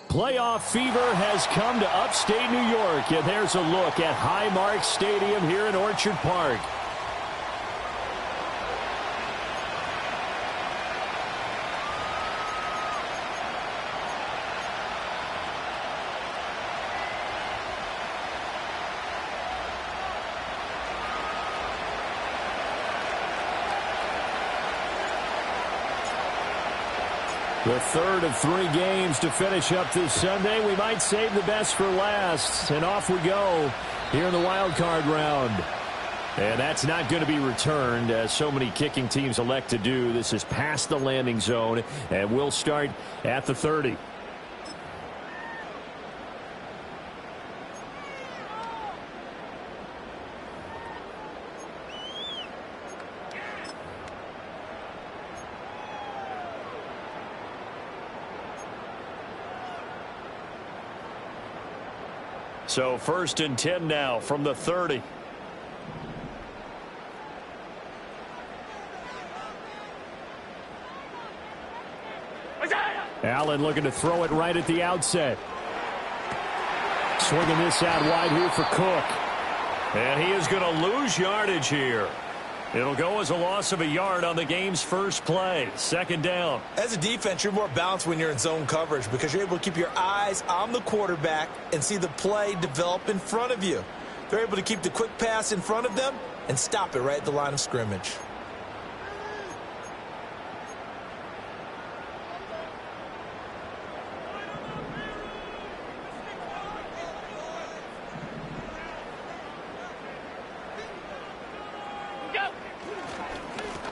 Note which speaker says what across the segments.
Speaker 1: Playoff fever has come to upstate New York, and there's a look at Highmark Stadium here in Orchard Park. The third of 3 games to finish up this Sunday. We might save the best for last. And off we go here in the wild card round. And that's not going to be returned, as so many kicking teams elect to do. This is past the landing zone, and we'll start at the 30. So 1st and 10 now from the 30. Allen looking to throw it right at the outset. Swinging this out wide here for Cook. And he is going to lose yardage here. It'll go as a loss of a yard on the game's first play. 2nd down.
Speaker 2: As a defense, you're more balanced when you're in zone coverage because you're able to keep your eyes on the quarterback and see the play develop in front of you. They're able to keep the quick pass in front of them and stop it right at the line of scrimmage.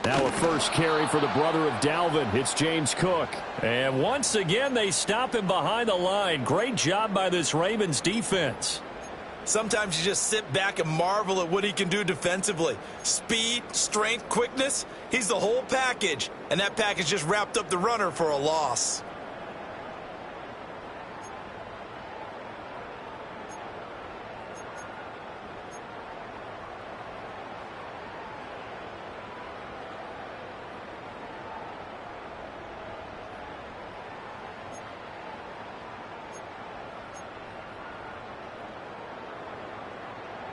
Speaker 1: Now a first carry for the brother of Dalvin. It's James Cook. And once again, they stop him behind the line. Great job by this Ravens defense.
Speaker 2: Sometimes you just sit back and marvel at what he can do defensively. Speed, strength, quickness. He's the whole package. And that package just wrapped up the runner for a loss.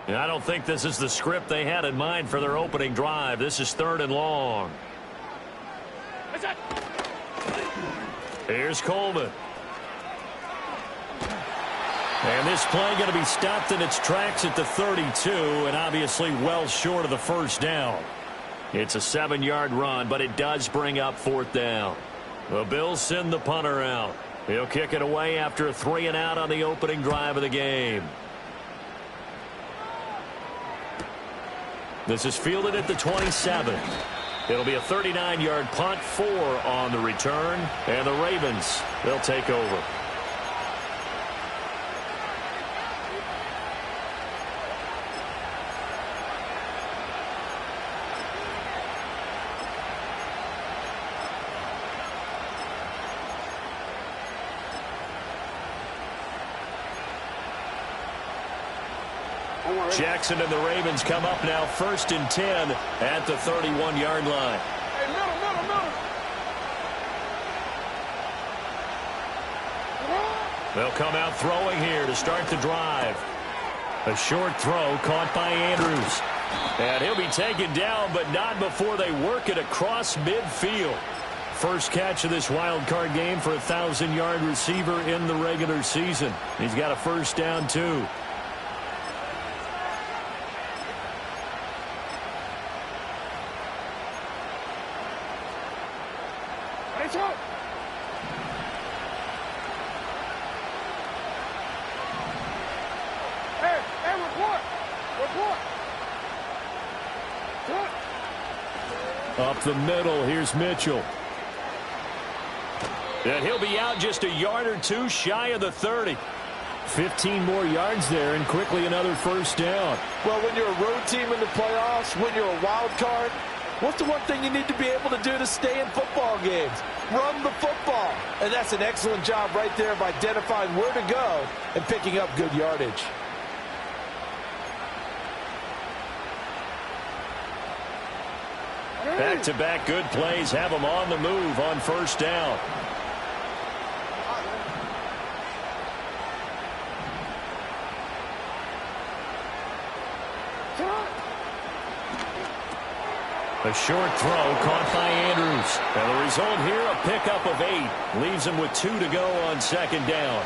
Speaker 1: I don't think this is the script they had in mind for their opening drive. This is 3rd and long. Here's Coleman. And this play going to be stopped in its tracks at the 32, and obviously well short of the first down. It's a 7-yard run, but it does bring up 4th down. The Bills send the punter out. He'll kick it away after a 3-and-out on the opening drive of the game. This is fielded at the 27. It'll be a 39-yard punt, 4 on the return, and the Ravens, they'll take over. Jackson and the Ravens come up now 1st and 10 at the 31-yard line.
Speaker 3: Hey, middle.
Speaker 1: They'll come out throwing here to start the drive. A short throw caught by Andrews. And he'll be taken down, but not before they work it across midfield. First catch of this wild card game for a 1,000-yard receiver in the regular season. He's got a first down, too. Up the middle, here's Mitchell. And he'll be out just a yard or two shy of the 30. 15 more yards there, and quickly another first down.
Speaker 2: Well, when you're a road team in the playoffs, when you're a wild card, what's the one thing you need to be able to do to stay in football games? Run the football. And that's an excellent job right there of identifying where to go and picking up good yardage.
Speaker 1: Back-to-back good plays have them on the move on first down. A short throw caught by Andrews. And the result here, a pickup of 8. Leaves him with 2 to go on second down.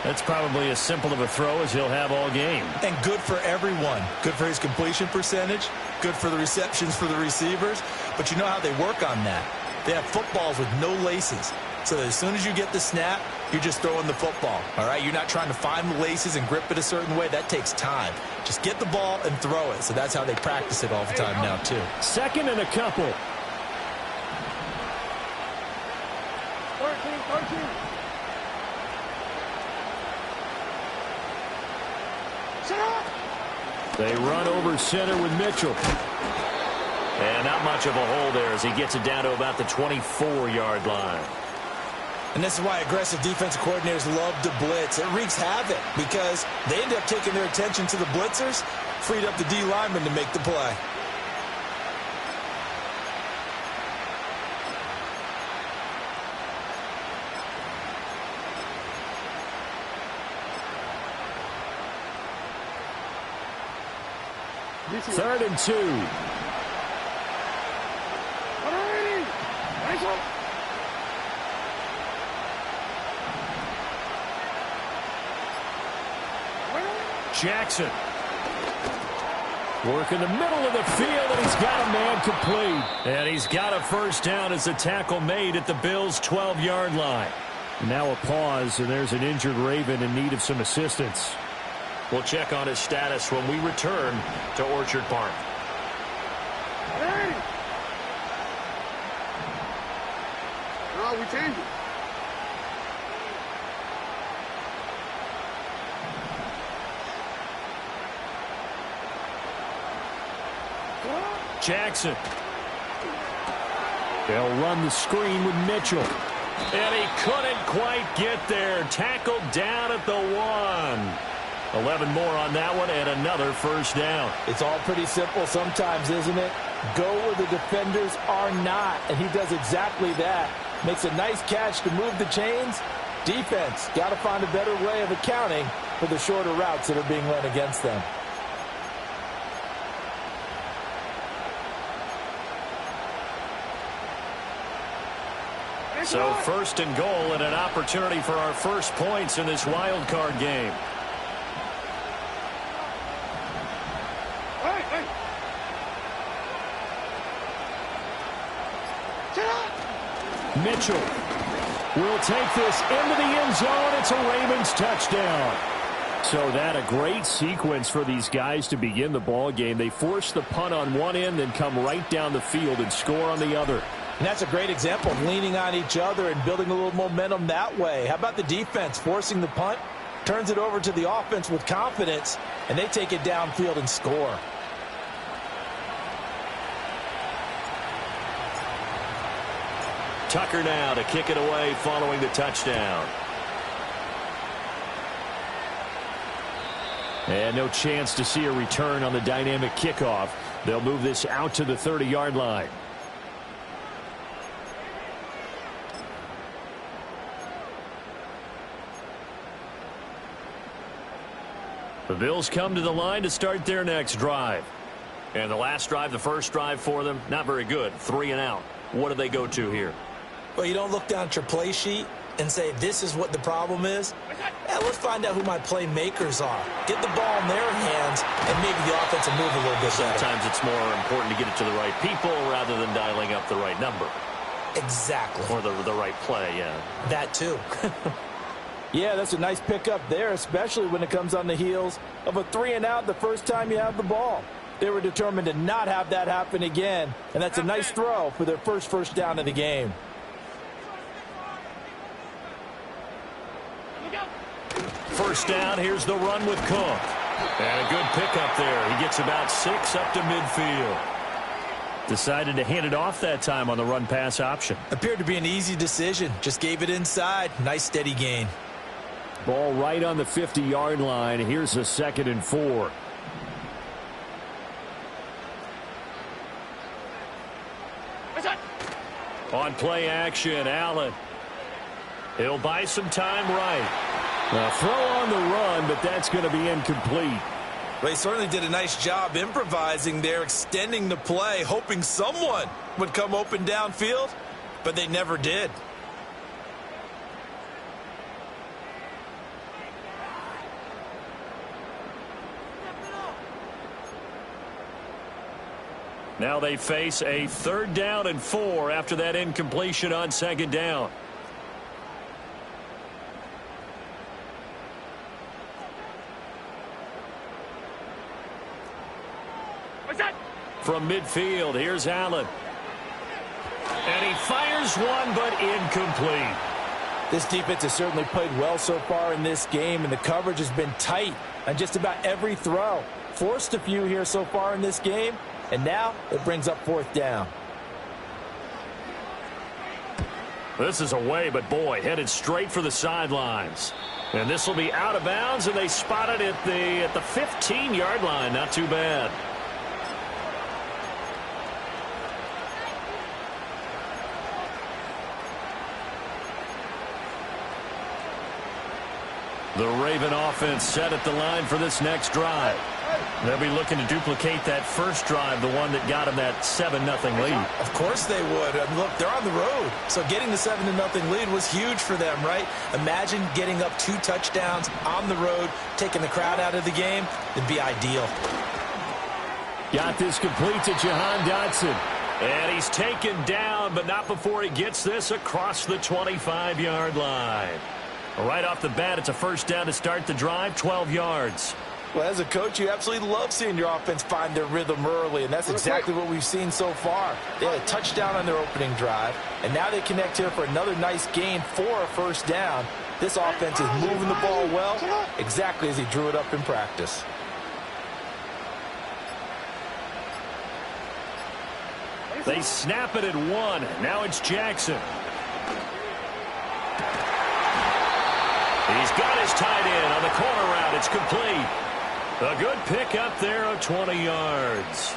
Speaker 1: That's probably as simple of a throw as he'll have all game.
Speaker 2: And good for everyone. Good for his completion percentage. Good for the receptions for the receivers. But you know how they work on that. They have footballs with no laces. So that as soon as you get the snap, you're just throwing the football. All right? You're not trying to find the laces and grip it a certain way. That takes time. Just get the ball and throw it. So that's how they practice it all the time now, too.
Speaker 1: Second and a couple.
Speaker 3: 13.
Speaker 1: They run over center with Mitchell. And not much of a hole there as he gets it down to about the 24-yard line.
Speaker 2: And this is why aggressive defensive coordinators love to blitz. It wreaks havoc because they end up taking their attention to the blitzers, freed up the D lineman to make the play.
Speaker 1: Third and 2. Jackson. Work in the middle of the field, and he's got a man complete. And he's got a first down as the tackle made at the Bills' 12-yard line. Now a pause, and there's an injured Raven in need of some assistance. We'll check on his status when we return to Orchard Park.
Speaker 3: Hey! No, we changed it.
Speaker 1: Jackson. They'll run the screen with Mitchell. And he couldn't quite get there. Tackled down at the 1. 11 more on that one, and another first down.
Speaker 2: It's all pretty simple sometimes, isn't it? Go where the defenders are not, and he does exactly that. Makes a nice catch to move the chains. Defense, got to find a better way of accounting for the shorter routes that are being run against them.
Speaker 1: So first and goal and an opportunity for our first points in this wild card game. Mitchell will take this into the end zone. It's a Ravens touchdown. So that a great sequence for these guys to begin the ball game. They force the punt on one end and come right down the field and score on the other.
Speaker 2: And that's a great example of leaning on each other and building a little momentum that way. How about the defense forcing the punt, turns it over to the offense with confidence, and they take it downfield and score.
Speaker 1: Tucker now to kick it away following the touchdown. And no chance to see a return on the dynamic kickoff. They'll move this out to the 30-yard line. The Bills come to the line to start their next drive. And the last drive, the first drive for them, not very good. 3 and out. What do they go to here?
Speaker 2: Well, you don't look down at your play sheet and say, this is what the problem is. Yeah, let's find out who my playmakers are. Get the ball in their hands, and maybe the offense will move a little bit better.
Speaker 1: Sometimes it's more important to get it to the right people rather than dialing up the right number.
Speaker 2: Exactly.
Speaker 1: Or the right play, yeah.
Speaker 2: That too.
Speaker 4: Yeah, that's a nice pickup there, especially when it comes on the heels of a 3 and out the first time you have the ball. They were determined to not have that happen again, and that's a nice throw for their first down of the game.
Speaker 1: First down, here's the run with Cook. And a good pickup there. He gets about 6 up to midfield. Decided to hand it off that time on the run-pass option.
Speaker 2: Appeared to be an easy decision. Just gave it inside. Nice steady gain.
Speaker 1: Ball right on the 50-yard line. Here's a 2nd and 4. On play action, Allen. He'll buy some time right. A throw on the run, but that's going to be incomplete.
Speaker 2: Well, he certainly did a nice job improvising there, extending the play, hoping someone would come open downfield, but they never did.
Speaker 1: Now they face a 3rd down and 4 after that incompletion on 2nd down. From midfield, here's Allen. And he fires one, but incomplete.
Speaker 4: This defense has certainly played well so far in this game, and the coverage has been tight on just about every throw. Forced a few here so far in this game, and now it brings up 4th down.
Speaker 1: This is away, but boy, headed straight for the sidelines. And this will be out of bounds, and they spot it at the 15-yard line. Not too bad. The Raven offense set at the line for this next drive. They'll be looking to duplicate that first drive, the one that got them that 7-0 lead.
Speaker 2: Of course they would. I mean, look, they're on the road. So getting the 7-0 lead was huge for them, right? Imagine getting up 2 touchdowns on the road, taking the crowd out of the game. It'd be ideal.
Speaker 1: Got this complete to Jahan Dotson. And he's taken down, but not before he gets this across the 25-yard line. Right off the bat, it's a first down to start the drive, 12 yards.
Speaker 4: Well, as a coach, you absolutely love seeing your offense find their rhythm early, and that's exactly what we've seen so far. They had a touchdown on their opening drive, and now they connect here for another nice gain for a first down. This offense is moving the ball well, exactly as he drew it up in practice.
Speaker 1: They snap it at 1. Now it's Jackson. He's got his tight end on the corner route. It's complete. A good pick up there of 20 yards.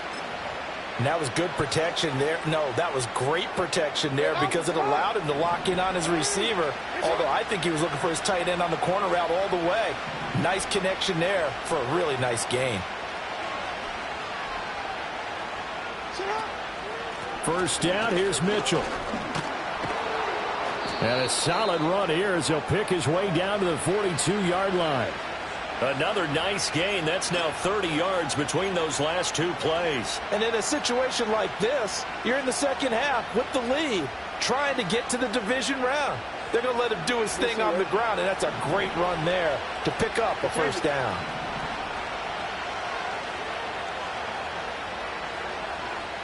Speaker 4: And that was good protection there. No, that was great protection there because it allowed him to lock in on his receiver, although I think he was looking for his tight end on the corner route all the way. Nice connection there for a really nice gain.
Speaker 1: First down, here's Mitchell. And a solid run here as he'll pick his way down to the 42-yard line. Another nice gain. That's now 30 yards between those last 2 plays.
Speaker 4: And in a situation like this, you're in the second half with the lead, trying to get to the division round. They're going to let him do his thing on the ground, and that's a great run there to pick up a first down.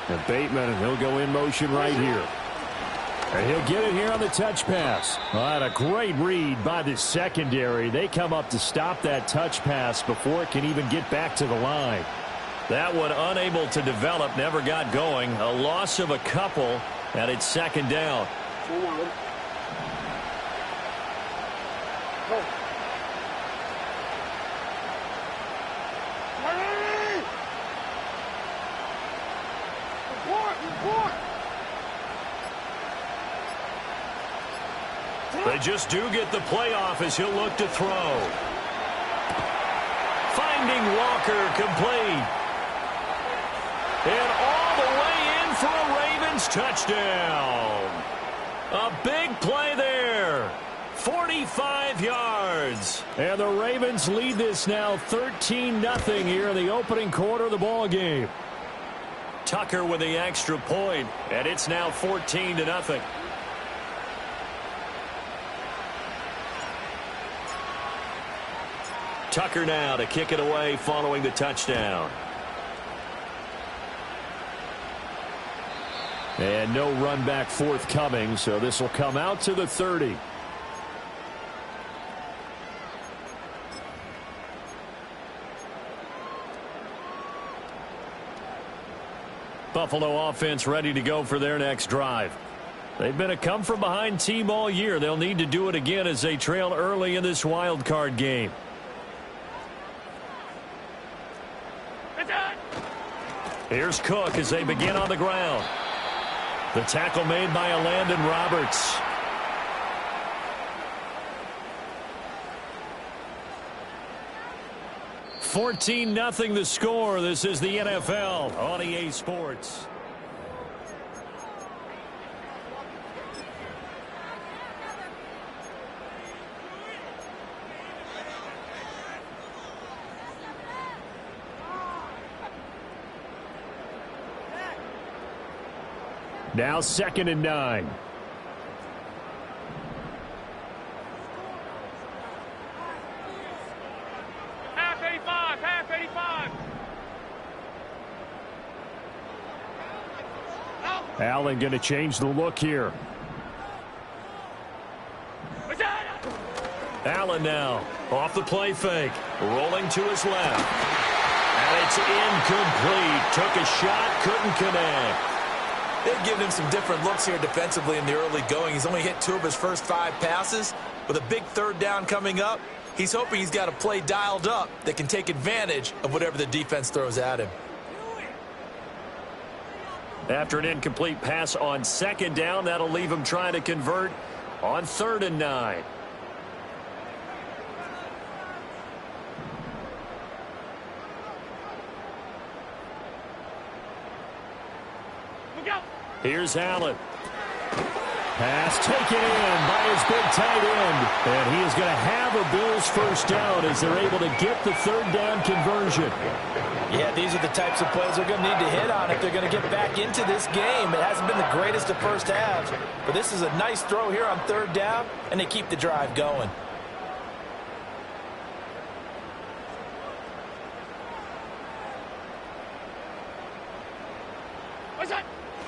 Speaker 1: And Bateman, he'll go in motion right here. And he'll get it here on the touch pass. Well, a great read by the secondary. They come up to stop that touch pass before it can even get back to the line. That one unable to develop, never got going. A loss of a couple, and it's 2nd down. They just do get the playoff as he'll look to throw. Finding Walker complete. And all the way in for a Ravens touchdown. A big play there. 45 yards. And the Ravens lead this now 13-0 here in the opening quarter of the ball game. Tucker with the extra point, and it's now 14-0. Tucker now to kick it away following the touchdown. And no run back forthcoming, so this will come out to the 30. Buffalo offense ready to go for their next drive. They've been a come-from-behind team all year. They'll need to do it again as they trail early in this wild card game. Here's Cook as they begin on the ground. The tackle made by Landon Roberts. $14-0 the score. This is the NFL on EA Sports. Now 2nd and 9.
Speaker 3: Half 85, half 85.
Speaker 1: Allen going to change the look here. Allen now off the play fake. Rolling to his left. And it's incomplete. Took a shot, couldn't connect.
Speaker 2: They've given him some different looks here defensively in the early going. He's only hit 2 of his first 5 passes. With a big 3rd down coming up, he's hoping he's got a play dialed up that can take advantage of whatever the defense throws at him.
Speaker 1: After an incomplete pass on 2nd down, that'll leave him trying to convert on 3rd and 9. Here's Allen. Pass taken in by his big tight end. And he is going to have a Bills first down as they're able to get the 3rd down conversion.
Speaker 4: Yeah, these are the types of plays they're going to need to hit on if they're going to get back into this game. It hasn't been the greatest of first halves, but this is a nice throw here on 3rd down, and they keep the drive going.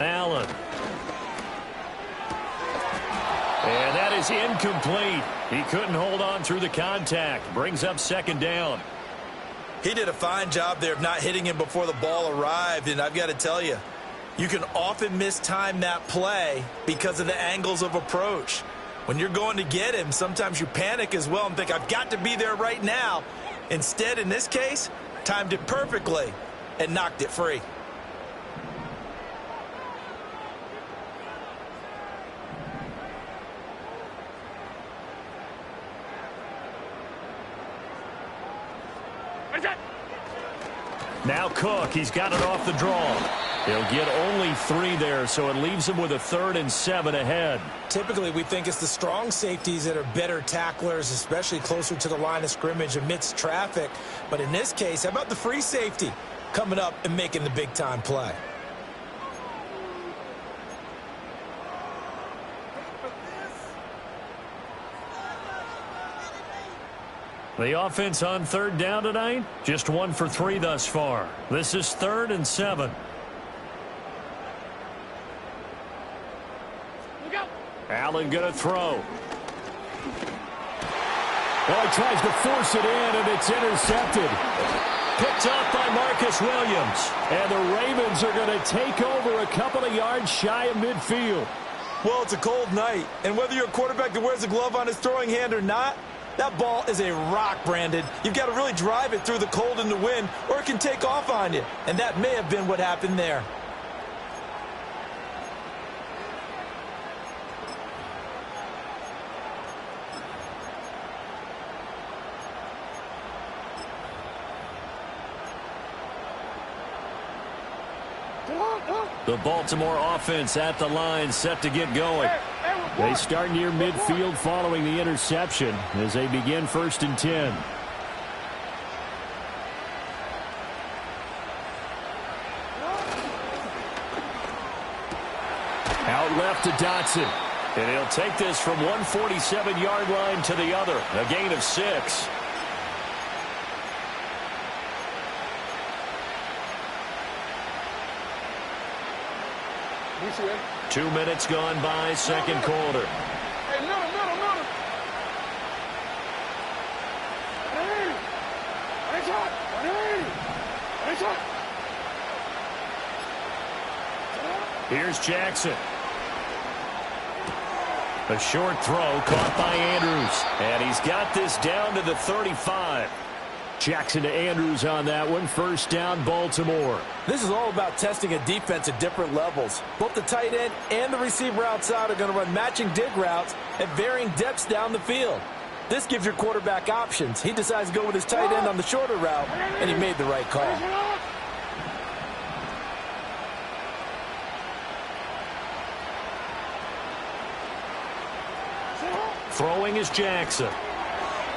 Speaker 1: Allen. And that is incomplete. He couldn't hold on through the contact. Brings up 2nd down.
Speaker 2: He did a fine job there of not hitting him before the ball arrived, and I've got to tell you, you can often mistime that play because of the angles of approach. When you're going to get him, sometimes you panic as well and think, I've got to be there right now. Instead, in this case, timed it perfectly and knocked it free.
Speaker 1: Now Cook, he's got it off the draw. He'll get only 3 there, so it leaves him with a 3rd and 7 ahead.
Speaker 2: Typically, we think it's the strong safeties that are better tacklers, especially closer to the line of scrimmage amidst traffic. But in this case, how about the free safety coming up and making the big-time play?
Speaker 1: The offense on 3rd down tonight, just 1 for 3 thus far. This is 3rd and 7. Allen going to throw. Well, he tries to force it in, and it's intercepted. Picked up by Marcus Williams. And the Ravens are going to take over a couple of yards shy of midfield.
Speaker 2: Well, it's a cold night, and whether you're a quarterback that wears a glove on his throwing hand or not, that ball is a rock, Brandon. You've got to really drive it through the cold and the wind, or it can take off on you. And that may have been what happened there.
Speaker 1: The Baltimore offense at the line, set to get going. They start near midfield following the interception as they begin 1st and 10. Out left to Dotson. And he'll take this from 147-yard line to the other. A gain of 6. Two minutes gone by, second quarter.
Speaker 3: Hey, middle.
Speaker 1: Here's Jackson. A short throw caught by Andrews. And he's got this down to the 35. Jackson to Andrews on that one. 1st down, Baltimore.
Speaker 4: This is all about testing a defense at different levels. Both the tight end and the receiver outside are going to run matching dig routes at varying depths down the field. This gives your quarterback options. He decides to go with his tight end on the shorter route, and he made the right call.
Speaker 1: Throwing is Jackson.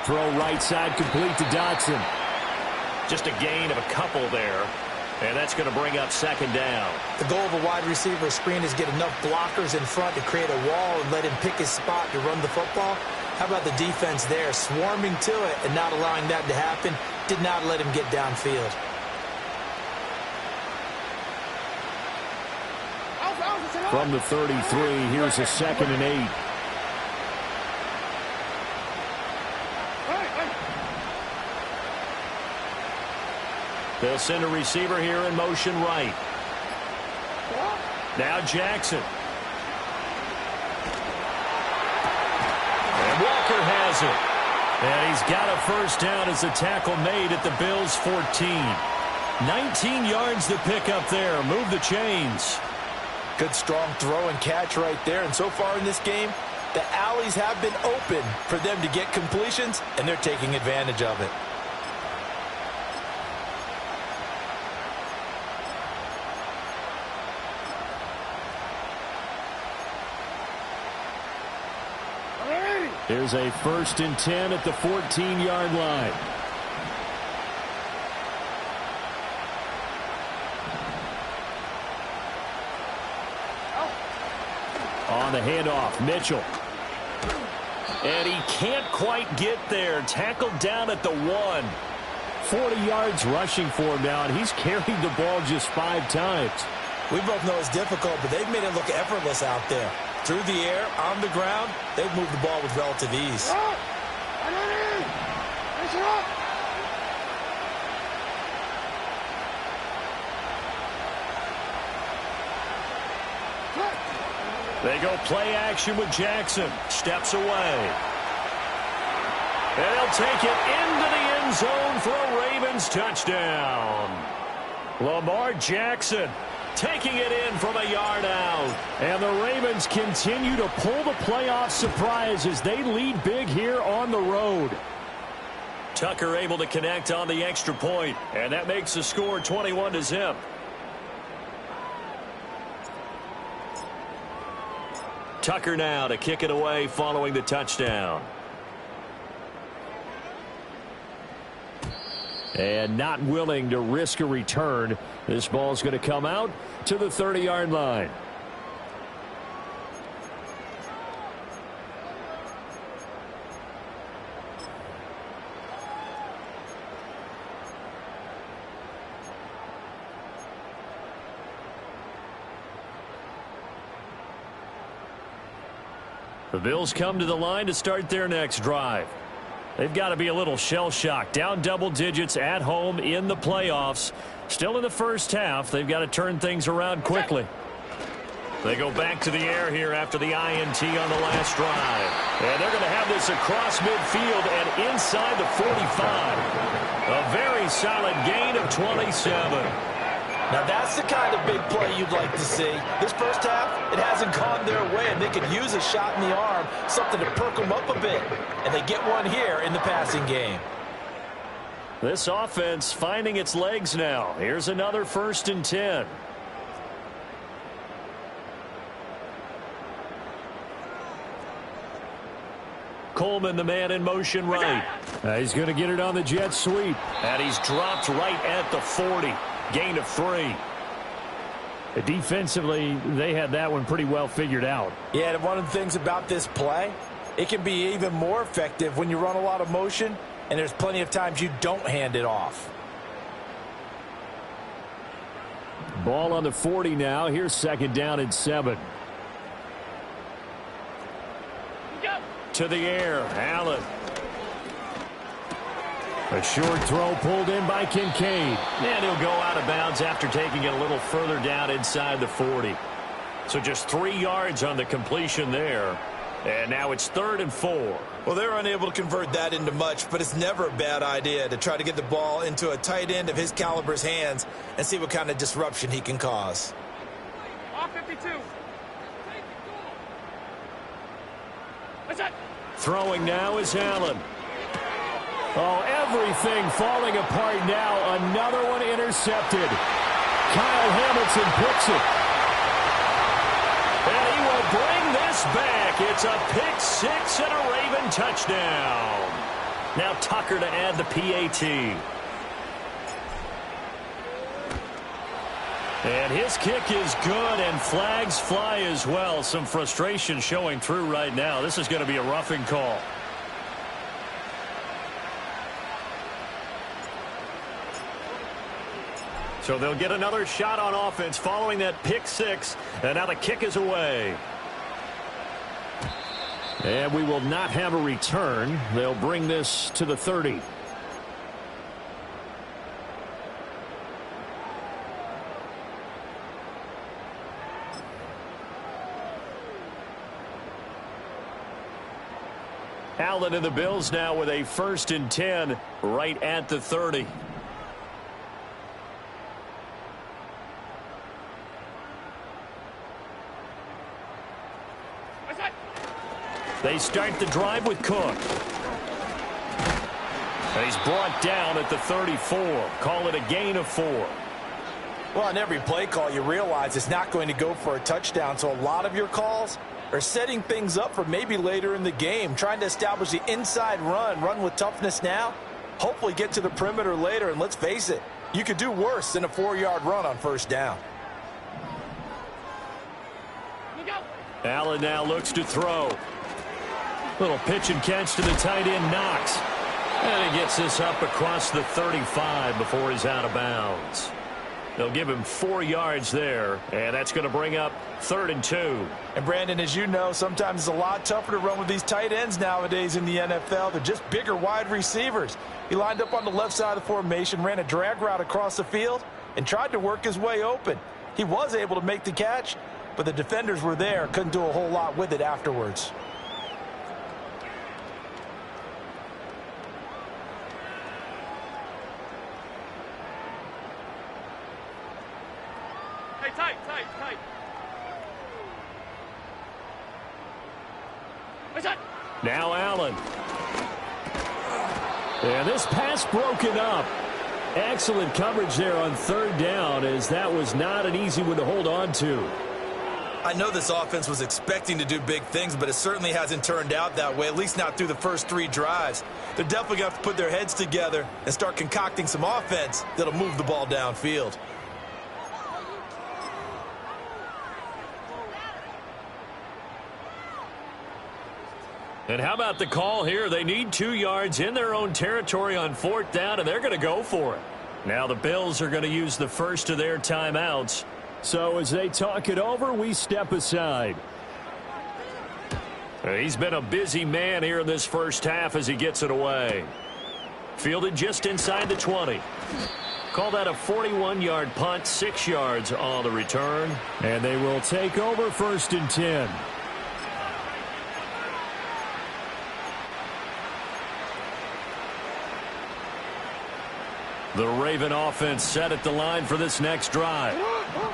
Speaker 1: Throw right side complete to Dotson. Just a gain of a couple there. And that's going to bring up 2nd down.
Speaker 2: The goal of a wide receiver screen is get enough blockers in front to create a wall and let him pick his spot to run the football. How about the defense there, swarming to it and not allowing that to happen? Did not let him get downfield.
Speaker 1: From the 33, here's a 2nd and 8. They'll send a receiver here in motion right. Now Jackson. And Walker has it. And he's got a 1st down as the tackle made at the Bills' 14. 19 yards to pick up there. Move the chains.
Speaker 4: Good strong throw and catch right there. And so far in this game, the alleys have been open for them to get completions, and they're taking advantage of it.
Speaker 1: There's a 1st and 10 at the 14-yard line. On the handoff, Mitchell. And he can't quite get there. Tackled down at the 1. 40 yards rushing for him now, and he's carried the ball just 5 times.
Speaker 2: We both know it's difficult, but they've made it look effortless out there. Through the air, on the ground, they've moved the ball with relative ease.
Speaker 1: They go play action with Jackson. Steps away. And they'll take it into the end zone for a Ravens touchdown. Lamar Jackson taking it in from a yard out. And the Ravens continue to pull the playoff surprise as they lead big here on the road. Tucker able to connect on the extra point, and that makes the score 21-0. Tucker now to kick it away following the touchdown. And not willing to risk a return. This ball's going to come out to the 30-yard line. The Bills come to the line to start their next drive. They've got to be a little shell-shocked. Down double digits at home in the playoffs. Still in the first half. They've got to turn things around quickly. They go back to the air here after the INT on the last drive. And they're going to have this across midfield and inside the 45. A very solid gain of 27.
Speaker 4: Now that's the kind of big play you'd like to see. This first half, it hasn't gone their way, and they could use a shot in the arm, something to perk them up a bit. And they get one here in the passing game.
Speaker 1: This offense finding its legs now. Here's another 1st and 10. Coleman, the man in motion right. He's going to get it on the jet sweep. And he's dropped right at the 40. Gain of 3. Defensively, they had that one pretty well figured out.
Speaker 2: Yeah, and one of the things about this play, it can be even more effective when you run a lot of motion, and there's plenty of times you don't hand it off.
Speaker 1: Ball on the 40 now. Here's 2nd down and 7. To the air, Allen. A short throw pulled in by Kincaid. And he'll go out of bounds after taking it a little further down inside the 40. So just 3 yards on the completion there. And now it's 3rd and 4.
Speaker 2: Well, they're unable to convert that into much, but it's never a bad idea to try to get the ball into a tight end of his caliber's hands and see what kind of disruption he can cause.
Speaker 3: Off 52. What's that?
Speaker 1: Throwing now is Allen. Oh, everything falling apart now. Another one intercepted. Kyle Hamilton picks it. And he will bring this back. It's a pick 6 and a Raven touchdown. Now Tucker to add the PAT. And his kick is good, and flags fly as well. Some frustration showing through right now. This is going to be a roughing call. So they'll get another shot on offense following that pick 6. And now the kick is away. And we will not have a return. They'll bring this to the 30. Allen and the Bills now with a 1st and 10 right at the 30. They start the drive with Cook. And he's brought down at the 34. Call it a gain of 4.
Speaker 2: Well, on every play call, you realize it's not going to go for a touchdown, so a lot of your calls are setting things up for maybe later in the game, trying to establish the inside run with toughness now, hopefully get to the perimeter later, and let's face it, you could do worse than a 4-yard run on 1st down.
Speaker 1: Allen now looks to throw. Little pitch and catch to the tight end, Knox. And he gets this up across the 35 before he's out of bounds. They'll give him 4 yards there, and that's going to bring up 3rd and 2.
Speaker 2: And, Brandon, as you know, sometimes it's a lot tougher to run with these tight ends nowadays in the NFL. They're just bigger wide receivers. He lined up on the left side of the formation, ran a drag route across the field, and tried to work his way open. He was able to make the catch, but the defenders were there, couldn't do a whole lot with it afterwards.
Speaker 3: Tight.
Speaker 1: Now Allen. And this pass broken up. Excellent coverage there on 3rd down, as that was not an easy one to hold on to.
Speaker 2: I know this offense was expecting to do big things, but it certainly hasn't turned out that way, at least not through the first 3 drives. They're definitely going to have to put their heads together and start concocting some offense that'll move the ball downfield.
Speaker 1: And how about the call here? They need 2 yards in their own territory on 4th down, and they're going to go for it. Now the Bills are going to use the first of their timeouts. So as they talk it over, we step aside. He's been a busy man here in this first half as he gets it away. Fielded just inside the 20. Call that a 41-yard punt, 6 yards on the return. And they will take over 1st and 10. The Raven offense set at the line for this next drive.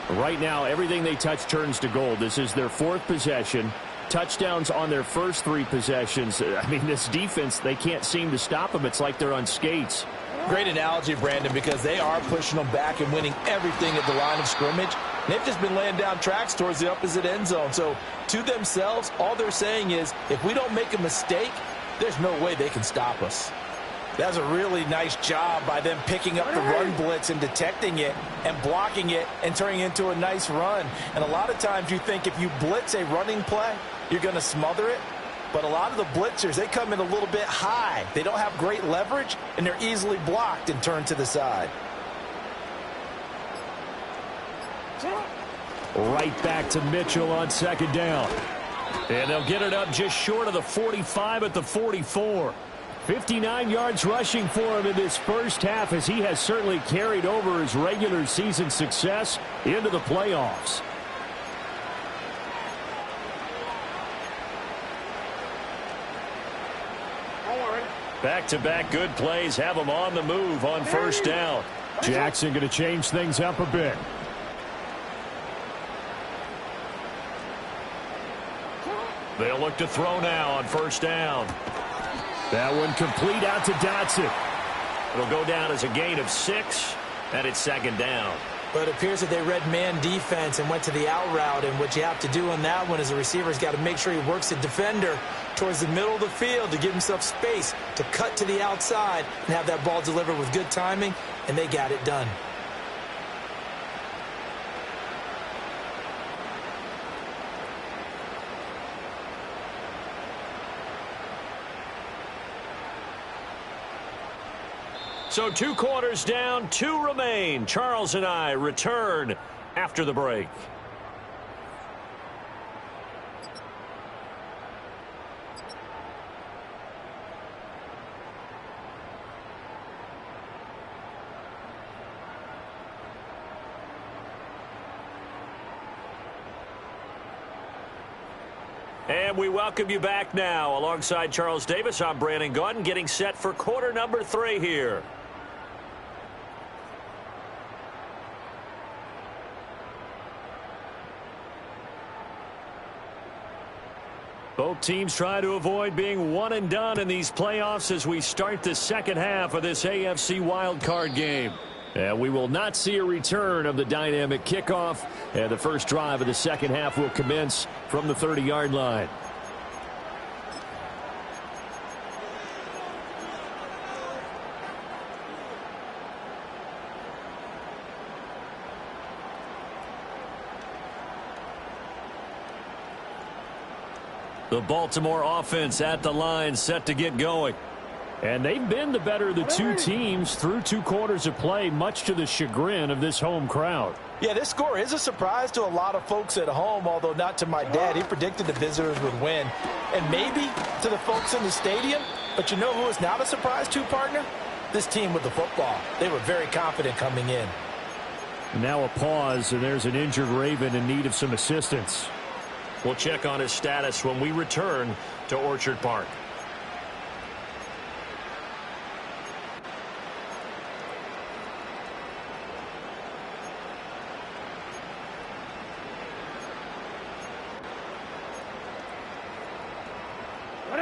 Speaker 1: Right now, everything they touch turns to gold. This is their 4th possession. Touchdowns on their first 3 possessions. I mean, this defense, they can't seem to stop them. It's like they're on skates.
Speaker 2: Great analogy, Brandon, because they are pushing them back and winning everything at the line of scrimmage. They've just been laying down tracks towards the opposite end zone. So to themselves, all they're saying is, if we don't make a mistake,
Speaker 4: There's no way they can stop us. That's a really nice job by them picking up the run blitz and detecting it and blocking it and turning it into a nice run. And a lot of times you think if you blitz a running play, you're going to smother it. But a lot of the blitzers, they come in a little bit high. They don't have great leverage, and they're easily blocked and turned to the side.
Speaker 1: Right back to Mitchell on second down. And they'll get it up just short of the 45 at the 44. 59 yards rushing for him in this first half, as he has certainly carried over his regular season success into the playoffs. Back-to-back good plays have him on the move on first down. Jackson going to change things up a bit. They'll look to throw now on first down. That one complete out to Dotson. It'll go down as a gain of 6, and it's second down.
Speaker 2: But it appears that they read man defense and went to the out route, and what you have to do on that one is the receiver's got to make sure he works the defender towards the middle of the field to give himself space to cut to the outside and have that ball delivered with good timing, and they got it done.
Speaker 1: So 2 quarters down, 2 remain. Charles and I return after the break. And we welcome you back now. Alongside Charles Davis, I'm Brandon Gaudin, getting set for quarter number 3 here. Both teams try to avoid being one and done in these playoffs as we start the second half of this AFC wildcard game. And we will not see a return of the dynamic kickoff. And the first drive of the second half will commence from the 30-yard line. The Baltimore offense at the line, set to get going. And they've been the better of the 2 teams through 2 quarters of play, much to the chagrin of this home crowd.
Speaker 4: Yeah, this score is a surprise to a lot of folks at home, although not to my dad. He predicted the visitors would win. And maybe to the folks in the stadium. But you know who is not a surprise to, partner? This team with the football. They were very confident coming in.
Speaker 1: Now a pause, and there's an injured Raven in need of some assistance. We'll check on his status when we return to Orchard Park.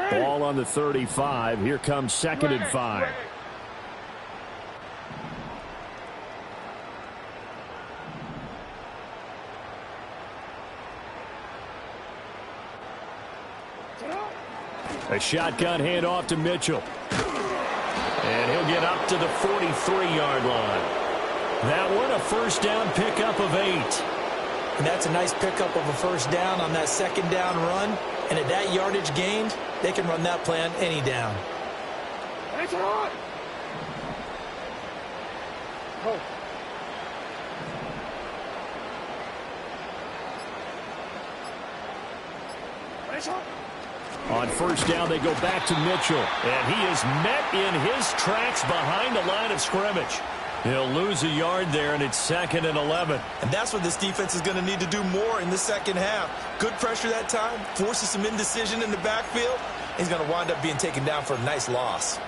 Speaker 1: Ball on the 35. Here comes 2nd and 5. A shotgun handoff to Mitchell. And he'll get up to the 43-yard line. That one, a first down pickup of 8.
Speaker 2: And that's a nice pickup of a first down on that second down run. And at that yardage gained, they can run that play on any down.
Speaker 1: On first down, they go back to Mitchell. And he is met in his tracks behind the line of scrimmage. He'll lose a yard there, and it's 2nd and 11.
Speaker 2: And that's what this defense is going to need to do more in the second half. Good pressure that time, forces some indecision in the backfield. He's going to wind up being taken down for a nice loss.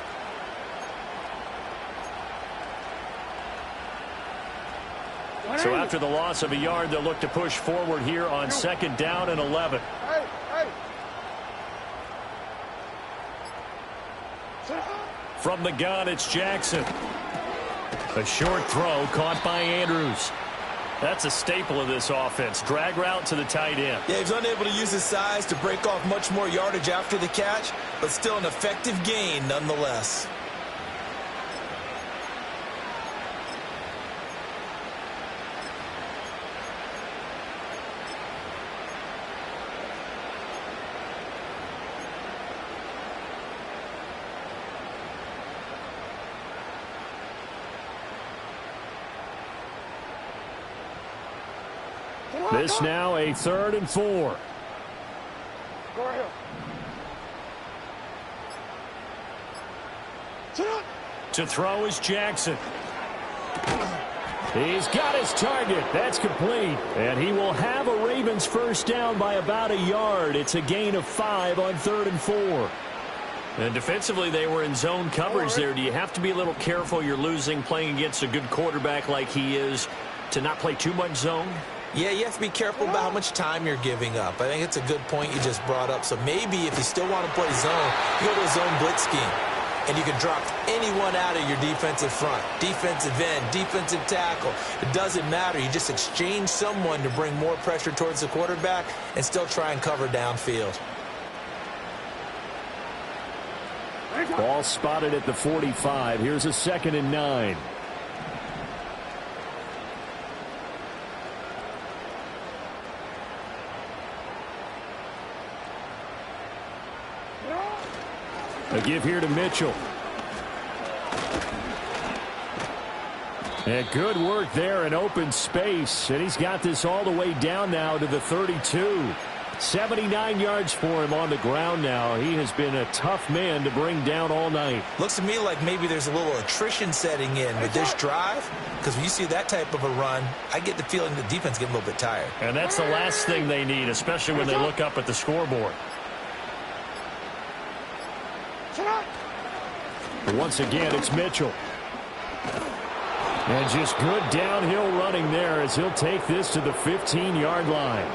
Speaker 1: So after the loss of a yard, they'll look to push forward here on 2nd down and 11. From the gun, it's Jackson. A short throw caught by Andrews. That's a staple of this offense. Drag route to the tight end.
Speaker 2: Yeah, he's unable to use his size to break off much more yardage after the catch, but still an effective gain nonetheless.
Speaker 1: This now a 3rd and 4.
Speaker 3: Go ahead.
Speaker 1: To throw is Jackson. He's got his target. That's complete. And he will have a Ravens first down by about a yard. It's a gain of 5 on 3rd and 4. And defensively, they were in zone coverage there. Do you have to be a little careful? You're losing playing against a good quarterback like he is to not play too much zone?
Speaker 2: Yeah, you have to be careful about how much time you're giving up. I think it's a good point you just brought up. So maybe if you still want to play zone, you go to a zone blitz scheme. And you can drop anyone out of your defensive front. Defensive end, defensive tackle. It doesn't matter. You just exchange someone to bring more pressure towards the quarterback and still try and cover downfield.
Speaker 1: Ball spotted at the 45. Here's a 2nd and 9. A give here to Mitchell. And good work there in open space. And he's got this all the way down now to the 32. 79 yards for him on the ground now. He has been a tough man to bring down all night.
Speaker 2: Looks to me like maybe there's a little attrition setting in with this drive. Because when you see that type of a run, I get the feeling the defense getting a little bit tired.
Speaker 1: And that's the last thing they need, especially when they look up at the scoreboard. Once again, it's Mitchell. And just good downhill running there as he'll take this to the 15-yard line.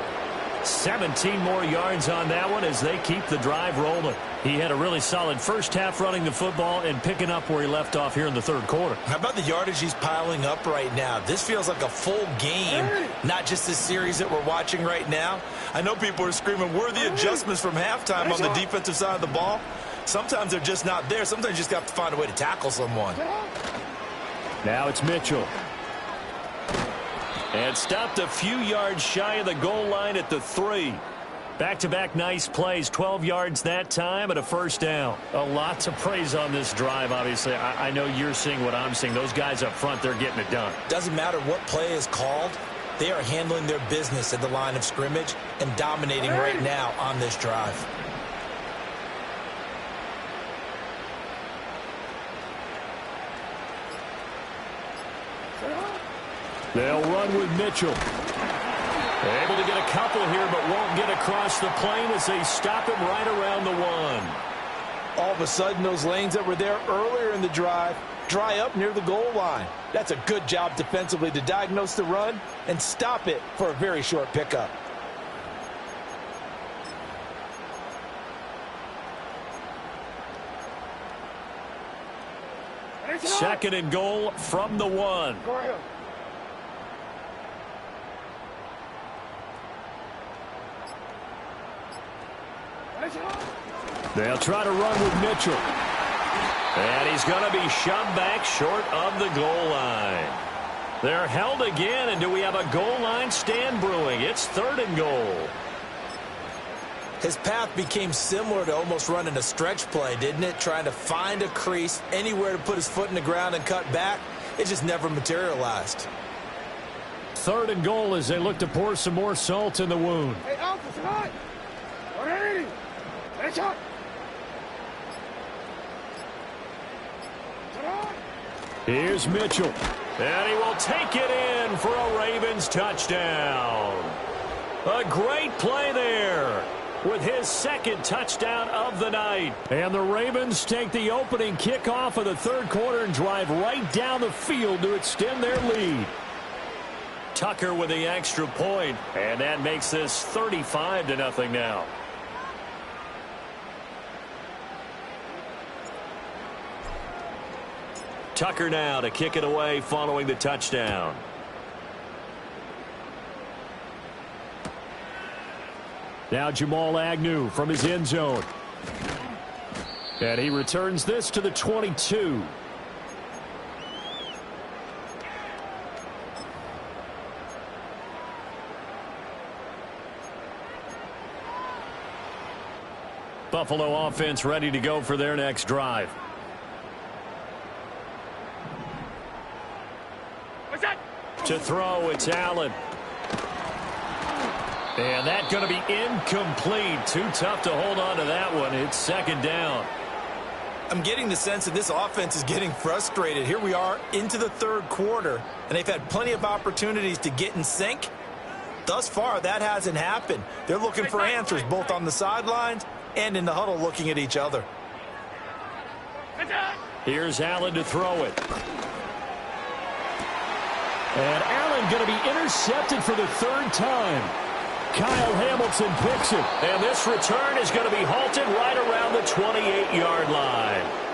Speaker 1: 17 more yards on that one as they keep the drive rolling. He had a really solid first half running the football and picking up where he left off here in the 3rd quarter.
Speaker 2: How about the yardage he's piling up right now? This feels like a full game, not just this series that we're watching right now. I know people are screaming, where are the adjustments from halftime on the defensive side of the ball? Sometimes they're just not there. Sometimes you just have to find a way to tackle someone.
Speaker 1: Now it's Mitchell. And stopped a few yards shy of the goal line at the 3. Back-to-back nice plays, 12 yards that time and a first down. A lot to praise on this drive, obviously. I know you're seeing what I'm seeing. Those guys up front, they're getting it done.
Speaker 2: Doesn't matter what play is called. They are handling their business at the line of scrimmage and dominating right now on this drive.
Speaker 1: They'll run with Mitchell. Able to get a couple here, but won't get across the plane as they stop him right around the 1.
Speaker 2: All of a sudden, those lanes that were there earlier in the drive dry up near the goal line. That's a good job defensively to diagnose the run and stop it for a very short pickup.
Speaker 1: Second and goal from the 1.
Speaker 3: Go ahead.
Speaker 1: They'll try to run with Mitchell. And he's going to be shoved back short of the goal line. They're held again, and do we have a goal line stand brewing? It's 3rd and goal.
Speaker 2: His path became similar to almost running a stretch play, didn't it? Trying to find a crease, anywhere to put his foot in the ground and cut back. It just never materialized.
Speaker 1: 3rd and goal as they look to pour some more salt in the wound.
Speaker 3: Hey, Alpha, tonight. 180. Headshot.
Speaker 1: Here's Mitchell. And he will take it in for a Ravens touchdown. A great play there with his 2nd touchdown of the night. And the Ravens take the opening kickoff of the 3rd quarter and drive right down the field to extend their lead. Tucker with the extra point, and that makes this 35-0 now. Tucker now to kick it away following the touchdown. Now Jamal Agnew from his end zone. And he returns this to the 22. Buffalo offense ready to go for their next drive.
Speaker 3: What's that?
Speaker 1: To throw, it's Allen. And that's going to be incomplete. Too tough to hold on to that one. It's second down.
Speaker 2: I'm getting the sense that this offense is getting frustrated. Here we are into the third quarter, and they've had plenty of opportunities to get in sync. Thus far, that hasn't happened. They're looking for answers both on the sidelines and in the huddle looking at each other.
Speaker 1: Here's Allen to throw it. And Allen going to be intercepted for the third time. Kyle Hamilton picks it. And this return is going to be halted right around the 28-yard line.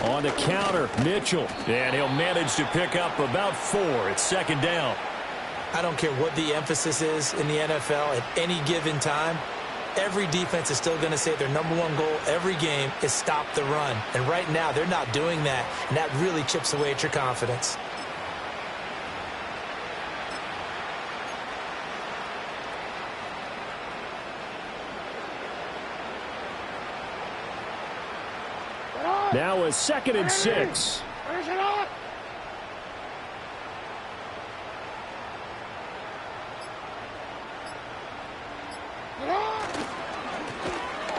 Speaker 1: On the counter, Mitchell. And he'll manage to pick up about 4. It's second down.
Speaker 2: I don't care what the emphasis is in the NFL at any given time. Every defense is still going to say their number one goal every game is stop the run. And right now, they're not doing that, and that really chips away at your confidence.
Speaker 1: Now a 2nd and 6.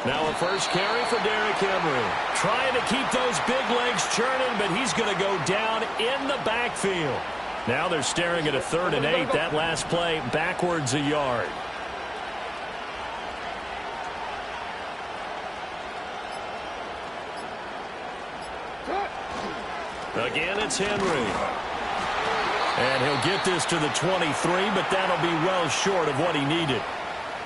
Speaker 1: Now a first carry for Derrick Henry. Trying to keep those big legs churning, but he's going to go down in the backfield. Now they're staring at a 3rd and 8. That last play backwards a yard. Again, it's Henry. And he'll get this to the 23, but that'll be well short of what he needed.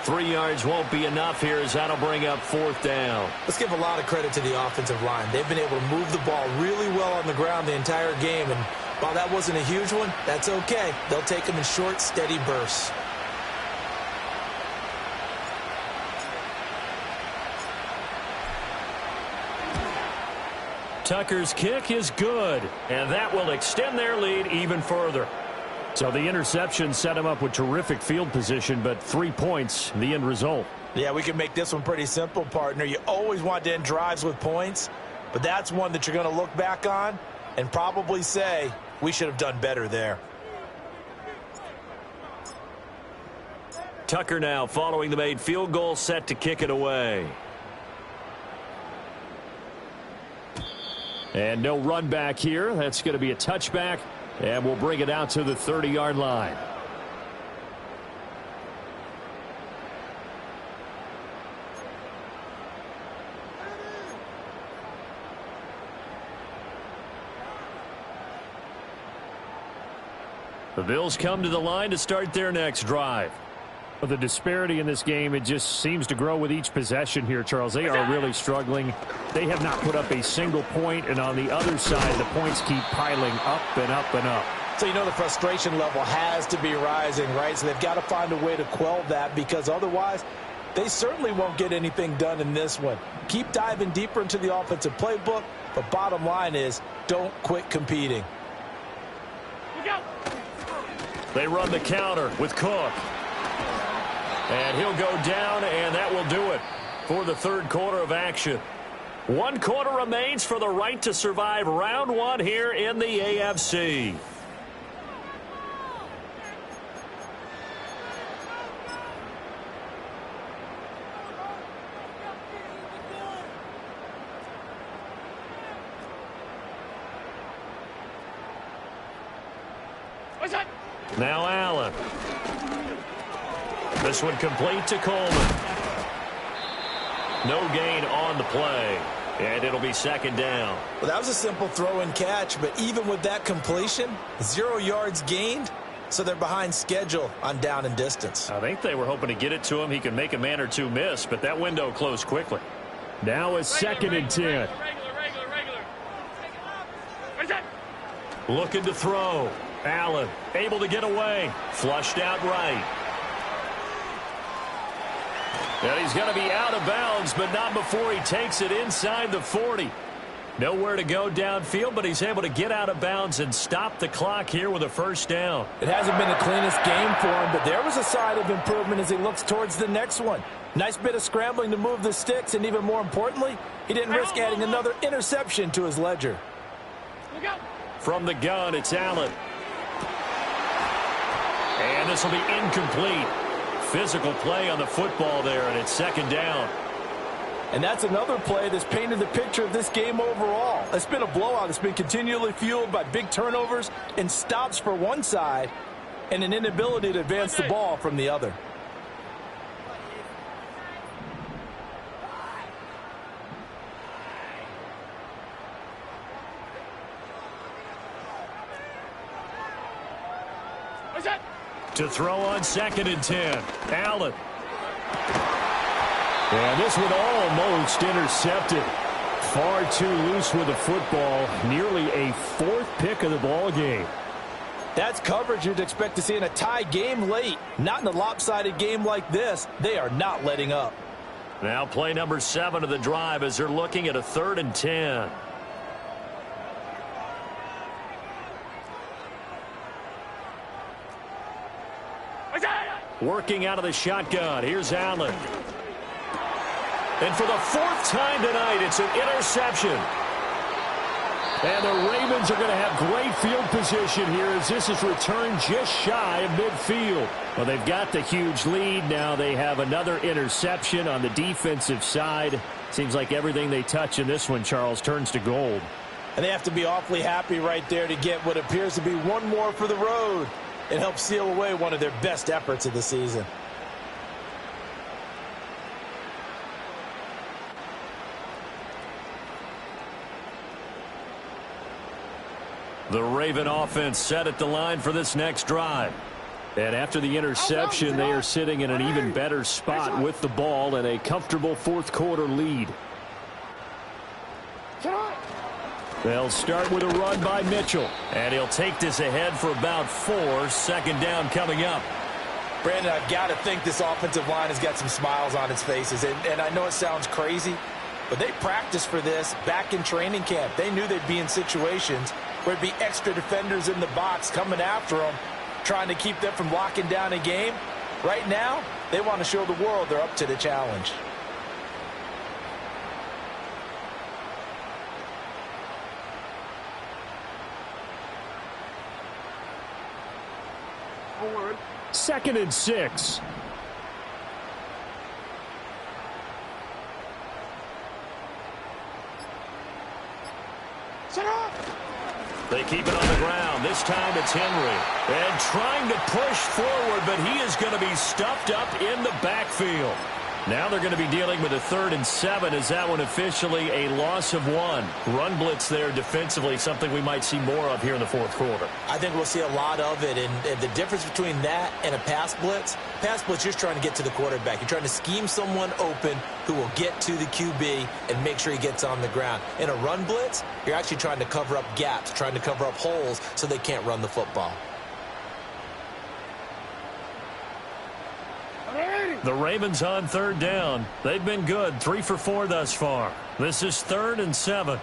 Speaker 1: 3 yards won't be enough here as that'll bring up 4th down.
Speaker 2: Let's give a lot of credit to the offensive line. They've been able to move the ball really well on the ground the entire game, and while that wasn't a huge one, that's okay. They'll take them in short, steady bursts.
Speaker 1: Tucker's kick is good, and that will extend their lead even further. So the interception set him up with terrific field position, but 3 points, the end result.
Speaker 2: Yeah, we can make this one pretty simple, partner. You always want to end drives with points, but that's one that you're going to look back on and probably say, we should have done better there.
Speaker 1: Tucker now following the made field goal, set to kick it away. And no run back here. That's going to be a touchback, and we'll bring it out to the 30-yard line. The Bills come to the line to start their next drive. The disparity in this game, it just seems to grow with each possession here, Charles. They are really struggling. They have not put up a single point, and on the other side, the points keep piling up and up and up.
Speaker 2: So you know the frustration level has to be rising, right? So they've got to find a way to quell that, because otherwise they certainly won't get anything done in this one. Keep diving deeper into the offensive playbook, but bottom line is don't quit competing.
Speaker 1: They run the counter with Cook. And he'll go down, and that will do it for the third quarter of action. 1 quarter remains for the right to survive round 1 here in the AFC. Now Allen. This one complete to Coleman. No gain on the play. And it'll be second down.
Speaker 2: Well, that was a simple throw and catch, but even with that completion, 0 yards gained, so they're behind schedule on down and distance.
Speaker 1: I think they were hoping to get it to him. He could make a man or two miss, but that window closed quickly. Now it's second and 10. Looking to throw. Allen able to get away. Flushed out right. And he's going to be out of bounds, but not before he takes it inside the 40. Nowhere to go downfield, but he's able to get out of bounds and stop the clock here with a first down.
Speaker 2: It hasn't been the cleanest game for him, but there was a sign of improvement as he looks towards the next one. Nice bit of scrambling to move the sticks, and even more importantly, he didn't risk adding another interception to his ledger.
Speaker 1: From the gun, it's Allen. And this will be incomplete. Physical play on the football there, and it's second down.
Speaker 2: And that's another play that's painted the picture of this game overall. It's been a blowout. It's been continually fueled by big turnovers and stops for one side and an inability to advance the ball from the other.
Speaker 1: To throw on second and 10. Allen. And this one almost intercepted. Far too loose with the football. Nearly a 4th pick of the ball game.
Speaker 2: That's coverage you'd expect to see in a tie game late. Not in a lopsided game like this. They are not letting up.
Speaker 1: Now play number 7 of the drive as they're looking at a 3rd and 10. Working out of the shotgun. Here's Allen. And for the 4th time tonight, it's an interception. And the Ravens are going to have great field position here as this is returned just shy of midfield. Well, they've got the huge lead. Now they have another interception on the defensive side. Seems like everything they touch in this one, Charles, turns to gold.
Speaker 2: And they have to be awfully happy right there to get what appears to be one more for the road. It helps seal away one of their best efforts of the season.
Speaker 1: The Raven offense set at the line for this next drive. And after the interception, they are sitting in an even better spot with the ball and a comfortable 4th quarter lead. They'll start with a run by Mitchell. And he'll take this ahead for about 4. Second down coming up.
Speaker 2: Brandon, I've got to think this offensive line has got some smiles on its faces. And I know it sounds crazy, but they practiced for this back in training camp. They knew they'd be in situations where it'd be extra defenders in the box coming after them, trying to keep them from locking down a game. Right now, they want to show the world they're up to the challenge.
Speaker 1: Second and 6. They keep it on the ground. This time it's Henry. And trying to push forward, but he is going to be stuffed up in the backfield. Now they're going to be dealing with a 3rd and 7. Is that one officially a loss of 1? Run blitz there defensively, something we might see more of here in the 4th quarter.
Speaker 2: I think we'll see a lot of it. And the difference between that and a pass blitz, you're just trying to get to the quarterback. You're trying to scheme someone open who will get to the QB and make sure he gets on the ground. In a run blitz, you're actually trying to cover up gaps, trying to cover up holes so they can't run the football.
Speaker 1: The Ravens on 3rd down. They've been good. 3 for 4 thus far. This is 3rd and 7.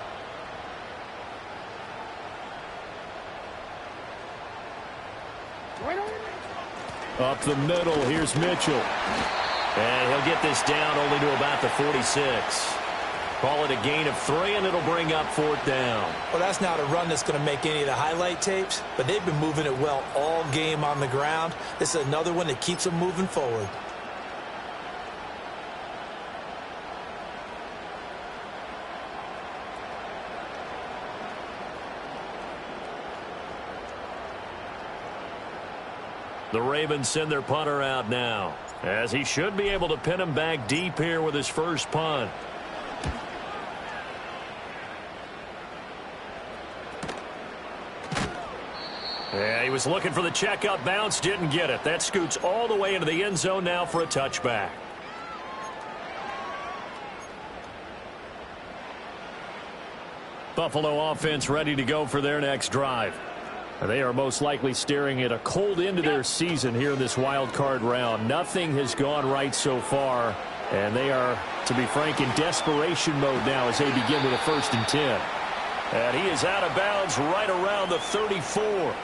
Speaker 1: Up the middle, here's Mitchell. And he'll get this down only to about the 46. Call it a gain of 3, and it'll bring up 4th down.
Speaker 2: Well, that's not a run that's going to make any of the highlight tapes, but they've been moving it well all game on the ground. This is another one that keeps them moving forward.
Speaker 1: The Ravens send their punter out now. as he should be able to pin him back deep here with his first punt. Yeah, he was looking for the checkup bounce, didn't get it. That scoots all the way into the end zone now for a touchback. Buffalo offense ready to go for their next drive. They are most likely staring at a cold end of their season here in this wild card round. Nothing has gone right so far, and they are, to be frank, in desperation mode now as they begin with a 1st and 10. And he is out of bounds right around the 34.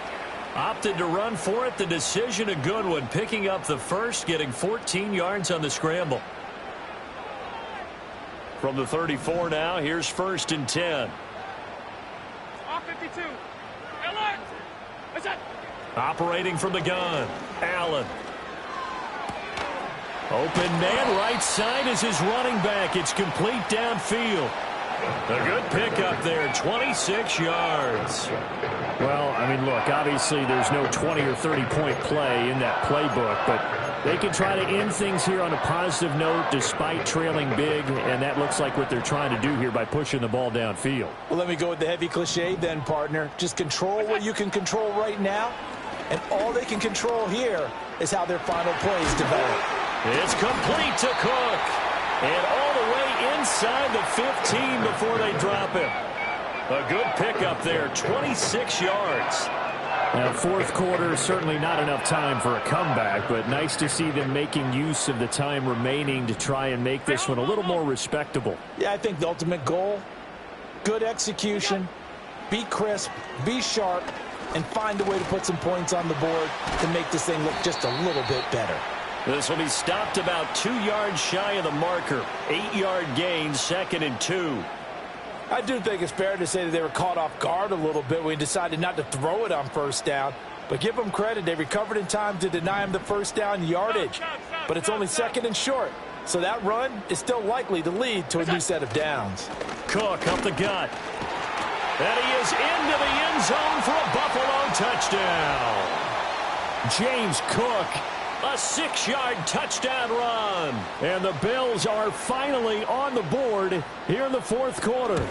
Speaker 1: Opted to run for it. The decision a good one, picking up the first, getting 14 yards on the scramble. From the 34 now, here's 1st and 10.
Speaker 3: Off 52.
Speaker 1: Operating from the gun, Allen. Open man, right side is his running back. It's complete downfield. A good pickup there, 26 yards. Well, I mean, look, obviously there's no 20 or 30-point play in that playbook, but they can try to end things here on a positive note despite trailing big, and that looks like what they're trying to do here by pushing the ball downfield.
Speaker 4: Well, let me go with the heavy cliche then, partner. Just control what you can control right now, and all they can control here is how their final plays develop.
Speaker 1: It's complete to Cook, and all the way inside the 15 before they drop him. A good pickup there, 26 yards. Now, 4th quarter, certainly not enough time for a comeback, but nice to see them making use of the time remaining to try and make this one a little more respectable.
Speaker 4: Yeah, I think the ultimate goal, good execution, be crisp, be sharp, and find a way to put some points on the board to make this thing look just a little bit better.
Speaker 1: This will be stopped about 2 yards shy of the marker. 8-yard gain, 2nd and 2.
Speaker 4: I do think it's fair to say that they were caught off guard a little bit when he decided not to throw it on 1st down. But give them credit, they recovered in time to deny him the 1st down yardage. But it's only 2nd and short, so that run is still likely to lead to a new set of downs.
Speaker 1: Cook up the gut. And he is into the end zone for a Buffalo touchdown. James Cook, a 6-yard touchdown run. And the Bills are finally on the board here in the 4th quarter.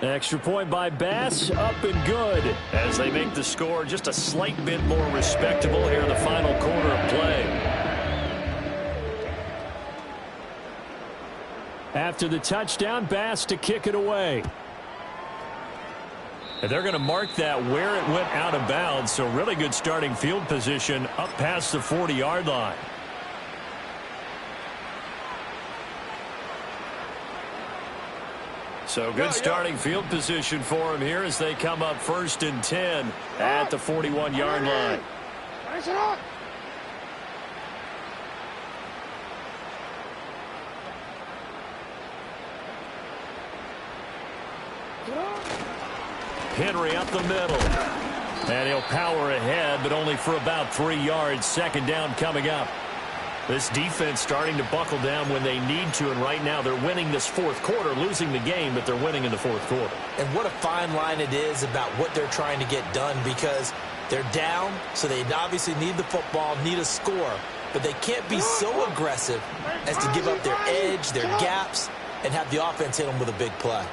Speaker 1: Extra point by Bass, up and good, as they make the score just a slight bit more respectable here in the final quarter of play. After the touchdown, Bass to kick it away. And they're going to mark that where it went out of bounds, so really good starting field position up past the 40-yard line. So good starting field position for him here as they come up 1st and 10 at the 41-yard line. Henry up the middle. And he'll power ahead, but only for about 3 yards. 2nd down coming up. This defense starting to buckle down when they need to, and right now they're winning this 4th quarter, losing the game, but they're winning in the 4th quarter.
Speaker 2: And what a fine line it is about what they're trying to get done, because they're down, so they obviously need the football, need a score, but they can't be so aggressive as to give up their edge, their gaps, and have the offense hit them with a big play.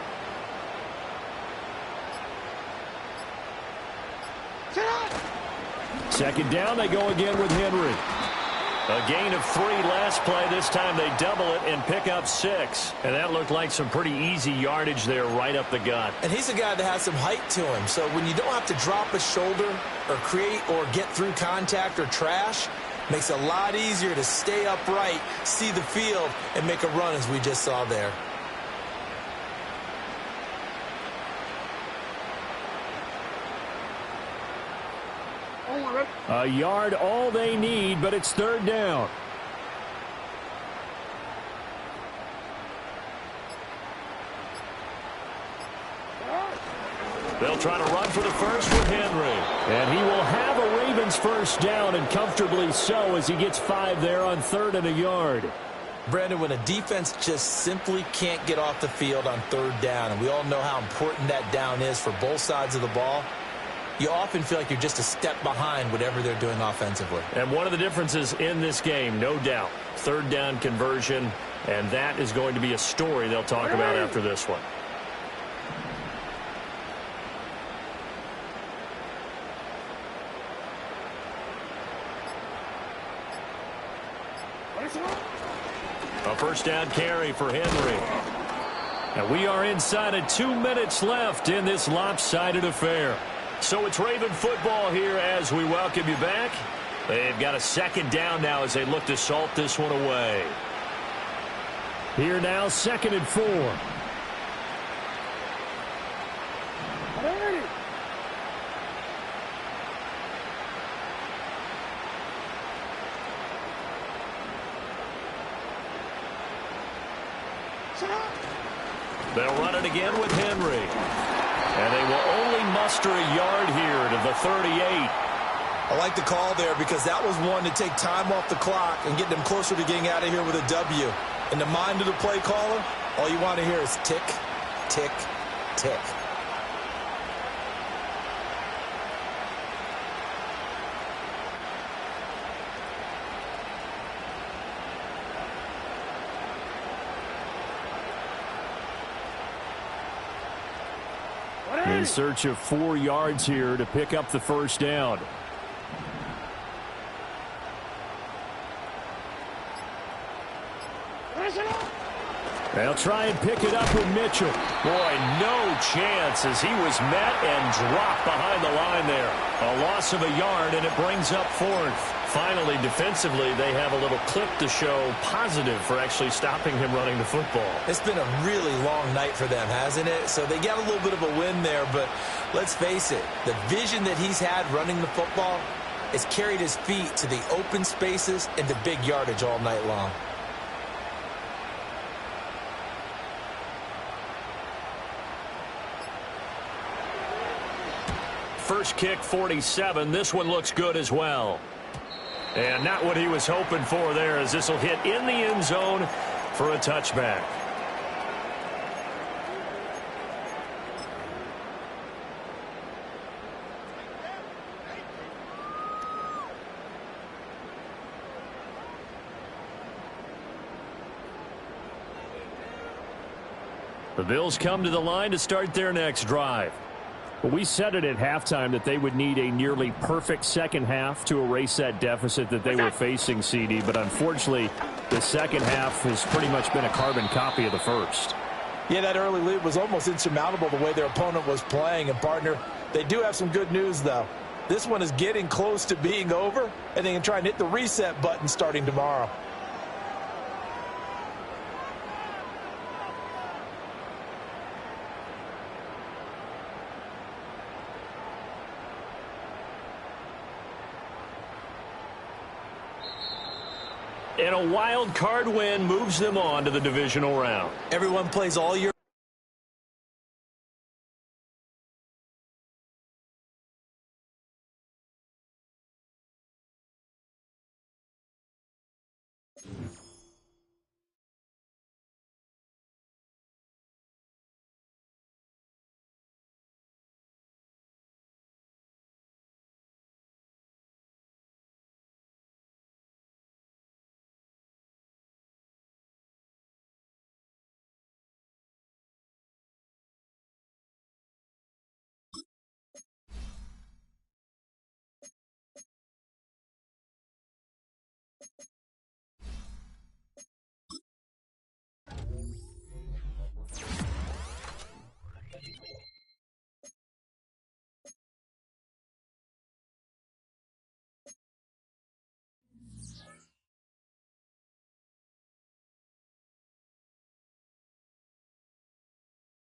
Speaker 1: Second down, they go again with Henry. A gain of 3 last play. This time they double it and pick up 6. And that looked like some pretty easy yardage there right up the gut.
Speaker 2: And he's a guy that has some height to him. So when you don't have to drop a shoulder or create or get through contact or trash, makes it a lot easier to stay upright, see the field, and make a run as we just saw there.
Speaker 1: A yard all they need, but it's 3rd down. They'll try to run for the first with Henry. And he will have a Ravens 1st down, and comfortably so, as he gets 5 there on 3rd and a yard.
Speaker 2: Brandon, when a defense just simply can't get off the field on 3rd down, and we all know how important that down is for both sides of the ball, you often feel like you're just a step behind whatever they're doing offensively.
Speaker 1: And one of the differences in this game, no doubt, third down conversion, and that is going to be a story they'll talk about after this one. A first down carry for Henry. And we are inside of 2 minutes left in this lopsided affair. So it's Raven football here as we welcome you back. They've got a second down now as they look to salt this one away. Here now, 2nd and 4. They'll run it again with Henry. And they will only muster a yard here to the 38.
Speaker 2: I like the call there because that was one to take time off the clock and get them closer to getting out of here with a W. In the mind of the play caller, all you want to hear is tick, tick, tick.
Speaker 1: In search of 4 yards here to pick up the first down. They'll try and pick it up with Mitchell. Boy, no chance as he was met and dropped behind the line there. A loss of a yard, and it brings up 4th. Finally, defensively, they have a little clip to show positive for actually stopping him running the football.
Speaker 2: It's been a really long night for them, hasn't it? So they got a little bit of a win there, but let's face it, the vision that he's had running the football has carried his feet to the open spaces and the big yardage all night long.
Speaker 1: First kick, 47. This one looks good as well. And not what he was hoping for there, as this will hit in the end zone for a touchback. The Bills come to the line to start their next drive. Well, we said it at halftime that they would need a nearly perfect second half to erase that deficit that they were facing, CD. But unfortunately, the second half has pretty much been a carbon copy of the first.
Speaker 2: Yeah, that early lead was almost insurmountable the way their opponent was playing. And, partner, they do have some good news, though. This one is getting close to being over, and they can try and hit the reset button starting tomorrow.
Speaker 1: And a wild card win moves them on to the divisional round.
Speaker 2: Everyone plays all year.